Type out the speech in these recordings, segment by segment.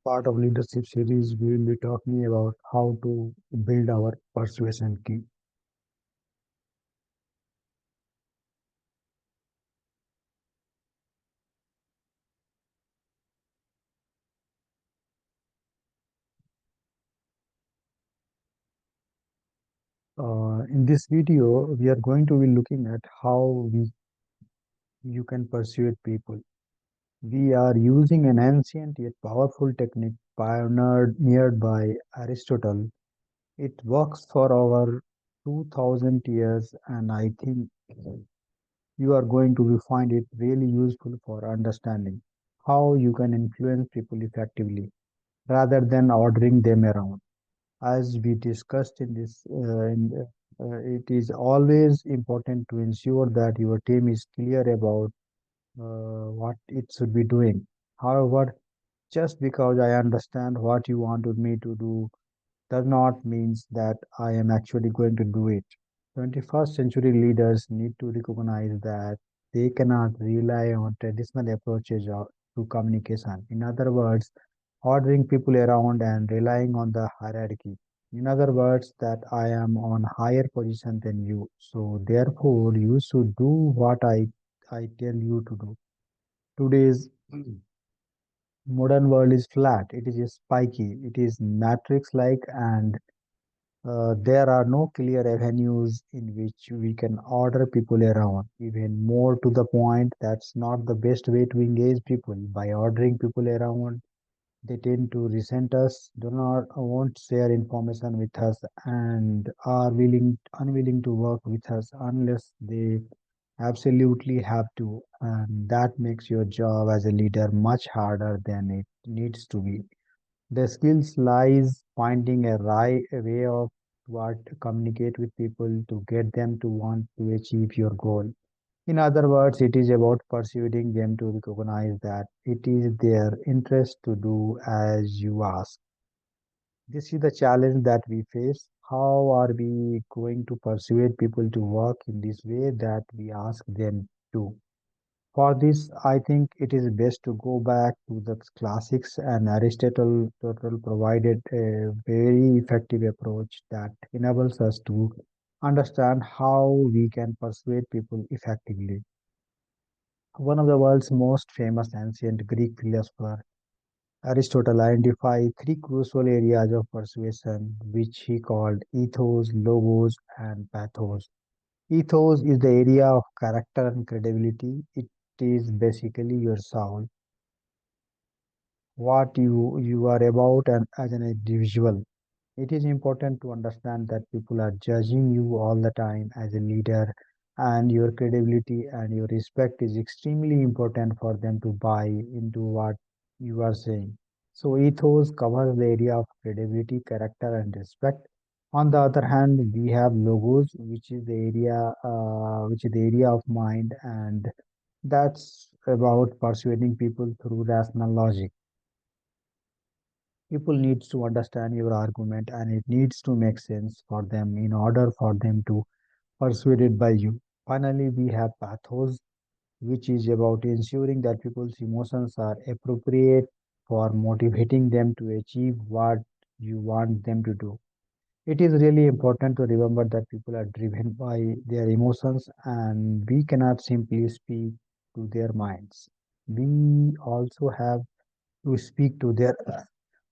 Part of leadership series, we will be talking about how to build our persuasion key. In this video, we are going to be looking at how you can persuade people. We are using an ancient yet powerful technique pioneered by Aristotle. It works for over 2000 years, and I think you are going to find it really useful for understanding how you can influence people effectively rather than ordering them around. As we discussed in it is always important to ensure that your team is clear about what it should be doing. However, just because I understand what you wanted me to do does not mean that I am actually going to do it. 21st century leaders need to recognize that they cannot rely on traditional approaches to communication. In other words, ordering people around and relying on the hierarchy. In other words, that I am on higher position than you. So therefore, you should do what I tell you to do. Today's modern world is flat. It is spiky. It is matrix-like, and there are no clear avenues in which we can order people around. Even more to the point, that's not the best way to engage people. By ordering people around, they tend to resent us, do not won't share information with us, and are unwilling to work with us unless they absolutely have to. And that makes your job as a leader much harder than it needs to be. The skills lies finding a way of what to communicate with people to get them to want to achieve your goal. In other words, it is about persuading them to recognize that it is their interest to do as you ask. This is the challenge that we face. How are we going to persuade people to work in this way that we ask them to? For this, I think it is best to go back to the classics, and Aristotle provided a very effective approach that enables us to understand how we can persuade people effectively. One of the world's most famous ancient Greek philosophers, Aristotle, identified three crucial areas of persuasion, which he called ethos, logos, and pathos. Ethos is the area of character and credibility. It is basically your soul, what you are about and as an individual. It is important to understand that people are judging you all the time as a leader, and your credibility and your respect is extremely important for them to buy into what you are saying. So, ethos covers the area of credibility, character, and respect. On the other hand, we have logos, which is the area of mind, and that's about persuading people through rational logic. People needs to understand your argument and it needs to make sense for them in order for them to persuade it by you. Finally, we have pathos, which is about ensuring that people's emotions are appropriate for motivating them to achieve what you want them to do. It is really important to remember that people are driven by their emotions and we cannot simply speak to their minds. We also have to speak to their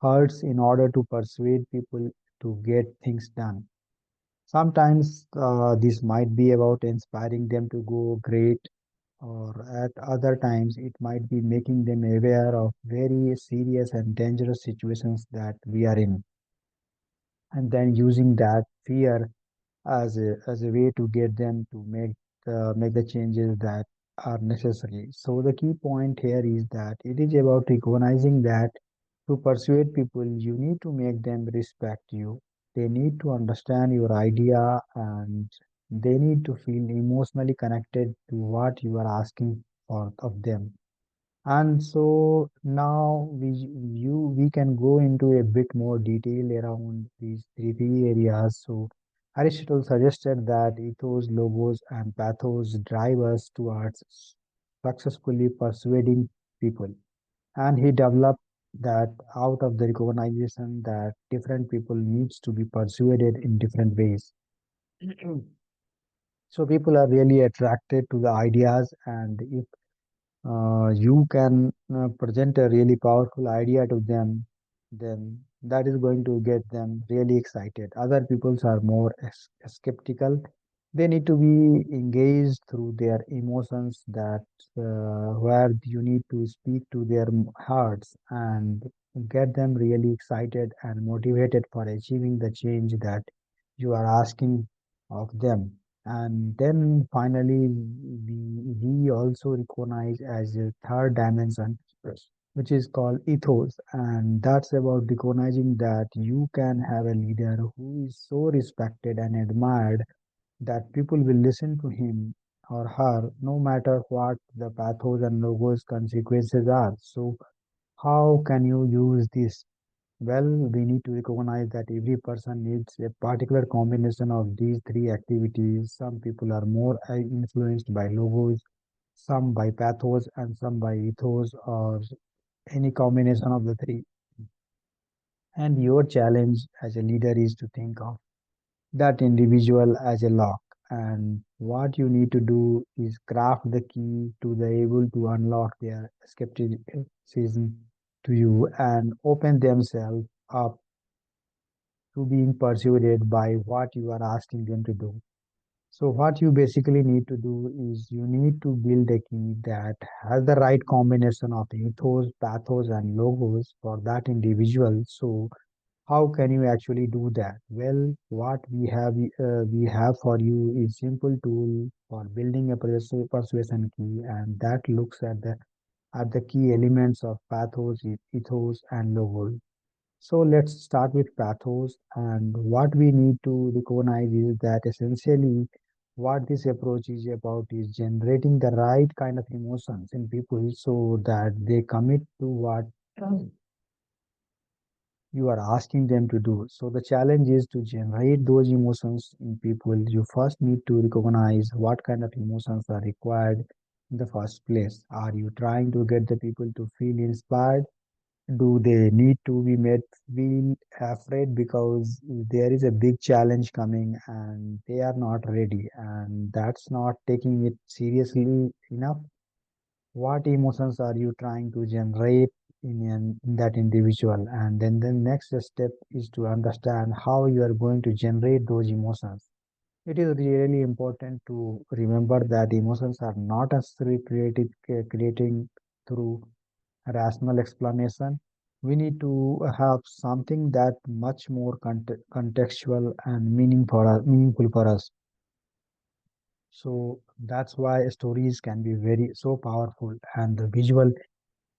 hearts in order to persuade people to get things done. Sometimes this might be about inspiring them to go great, or at other times it might be making them aware of very serious and dangerous situations that we are in, and then using that fear as a way to get them to make the changes that are necessary. So the key point here is that it is about recognizing that to persuade people, you need to make them respect you. They need to understand your idea and they need to feel emotionally connected to what you are asking for of them. And so now we can go into a bit more detail around these three areas. So Aristotle suggested that ethos, logos, and pathos drive us towards successfully persuading people. And he developed that out of the recognition that different people needs to be persuaded in different ways. So people are really attracted to the ideas, and if you can present a really powerful idea to them, then that is going to get them really excited. Other peoples are more skeptical. They need to be engaged through their emotions, that where you need to speak to their hearts and get them really excited and motivated for achieving the change that you are asking of them. And then finally, we also recognize as a third dimension, which is called ethos. And that's about recognizing that you can have a leader who is so respected and admired that people will listen to him or her no matter what the pathos and logos consequences are. So, how can you use this? Well, we need to recognize that every person needs a particular combination of these three activities. Some people are more influenced by logos, some by pathos, and some by ethos, or any combination of the three. And your challenge as a leader is to think of that individual as a lock. And what you need to do is craft the key to the able to unlock their skepticism to you and open themselves up to being persuaded by what you are asking them to do. So, what you basically need to do is you need to build a key that has the right combination of ethos, pathos, and logos for that individual. So, how can you actually do that? Well, what we have for you is simple tool for building a persuasion key, and that looks at the key elements of pathos, ethos, and logos. So let's start with pathos. And what we need to recognize is that essentially what this approach is about is generating the right kind of emotions in people so that they commit to what you are asking them to do. So the challenge is to generate those emotions in people. You first need to recognize what kind of emotions are required in the first place. Are you trying to get the people to feel inspired? Do they need to be made feel afraid because there is a big challenge coming and they are not ready, and that's not taking it seriously enough? What emotions are you trying to generate in that individual? And then the next step is to understand how you are going to generate those emotions. It is really important to remember that emotions are not necessarily creating through rational explanation. We need to have something that much more contextual and meaningful for us. So that's why stories can be very so powerful, and the visual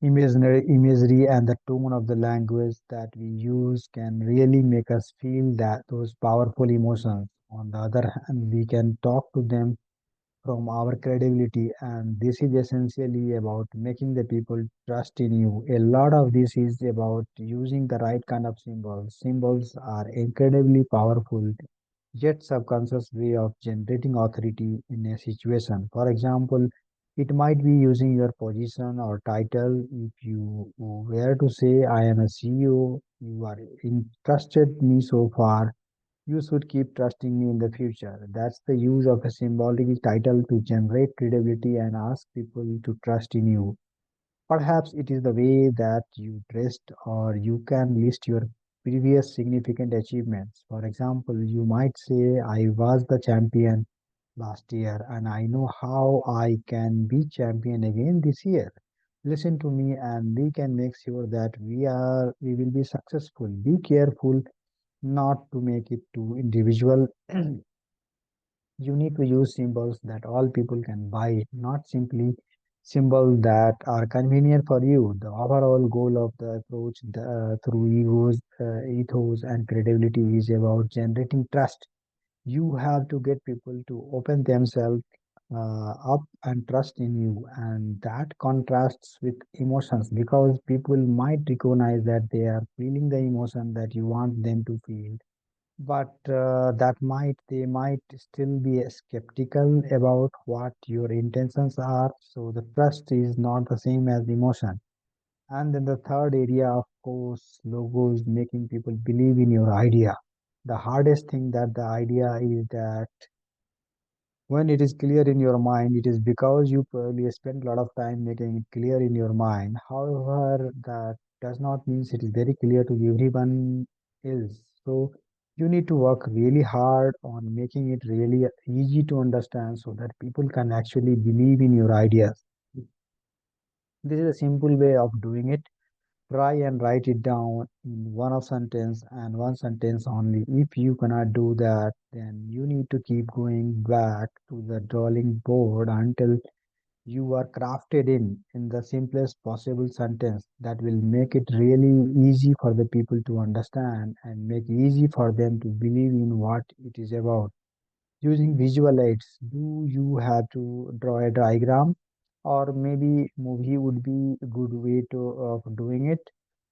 imagery and the tone of the language that we use can really make us feel that those powerful emotions. On the other hand, we can talk to them from our credibility, and this is essentially about making the people trust in you. A lot of this is about using the right kind of symbols. Symbols are incredibly powerful yet subconscious way of generating authority in a situation. For example, it might be using your position or title. If you were to say, I am a CEO, you are trusted me so far, you should keep trusting me in the future. That's the use of a symbolic title to generate credibility and ask people to trust in you. Perhaps it is the way that you dressed, or you can list your previous significant achievements. For example, you might say, I was the champion last year and I know how I can be champion again this year. Listen to me and we can make sure that we will be successful. Be careful not to make it too individual. You need to use symbols that all people can buy, not simply symbols that are convenient for you. The overall goal of the approach through ethos, and credibility is about generating trust. You have to get people to open themselves up and trust in you, and that contrasts with emotions because people might recognize that they are feeling the emotion that you want them to feel, but they might still be skeptical about what your intentions are. So the trust is not the same as emotion. And then the third area, of course, logos, making people believe in your idea. The hardest thing that the idea is that when it is clear in your mind, it is because you probably spent a lot of time making it clear in your mind. However, that does not mean it is very clear to everyone else. So you need to work really hard on making it really easy to understand so that people can actually believe in your ideas. This is a simple way of doing it. Try and write it down in one of sentence and one sentence only. If you cannot do that, then you need to keep going back to the drawing board until you are crafted in the simplest possible sentence that will make it really easy for the people to understand and make easy for them to believe in what it is about. Using visual aids, do you have to draw a diagram, or maybe movie would be a good way to of doing it?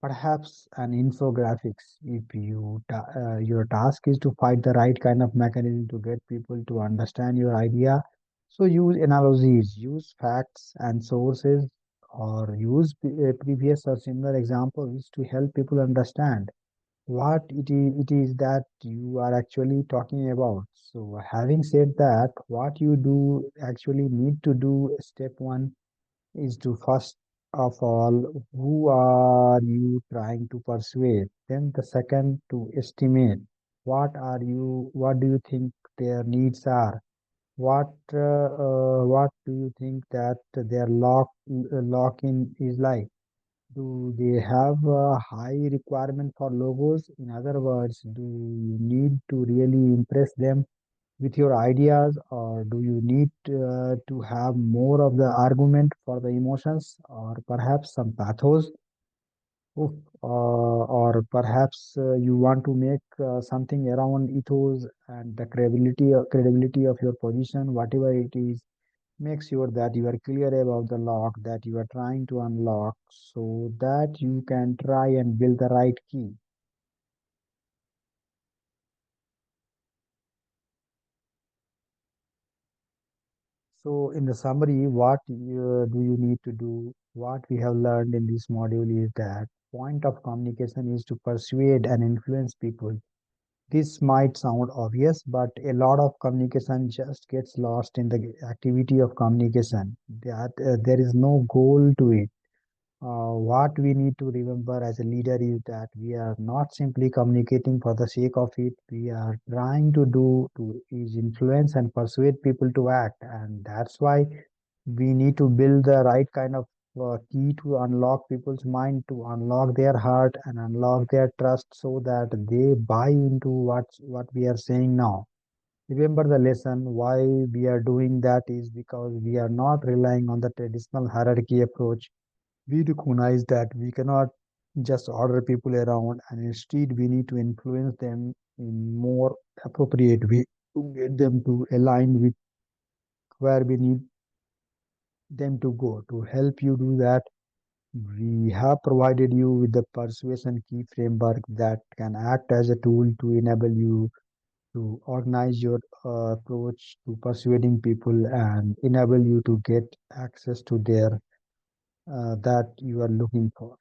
Perhaps an infographics. If your task is to find the right kind of mechanism to get people to understand your idea, so use analogies, use facts and sources, or use previous or similar examples to help people understand what it is that you are actually talking about. So, having said that, what you do actually need to do, step one, is to first of all, who are you trying to persuade? Then the second, to estimate what do you think their needs are? What do you think that their lock in is like? Do they have a high requirement for logos? In other words, do you need to really impress them with your ideas, or do you need to have more of the argument for the emotions, or perhaps some pathos? Oof, or perhaps you want to make something around ethos and the credibility of your position, whatever it is. Make sure that you are clear about the lock that you are trying to unlock so that you can try and build the right key. So, in the summary, what do you need to do? What we have learned in this module is that point of communication is to persuade and influence people. This might sound obvious, but a lot of communication just gets lost in the activity of communication. That there is no goal to it. What we need to remember as a leader is that we are not simply communicating for the sake of it. We are trying to do to is influence and persuade people to act, and that's why we need to build the right kind of key to unlock people's mind, to unlock their heart and unlock their trust, so that they buy into what we are saying now. Remember the lesson. Why we are doing that is because we are not relying on the traditional hierarchy approach. We recognize that we cannot just order people around, and instead we need to influence them in more appropriate way to get them to align with where we need them to go. To help you do that, we have provided you with the persuasion key framework that can act as a tool to enable you to organize your approach to persuading people and enable you to get access to their that you are looking for.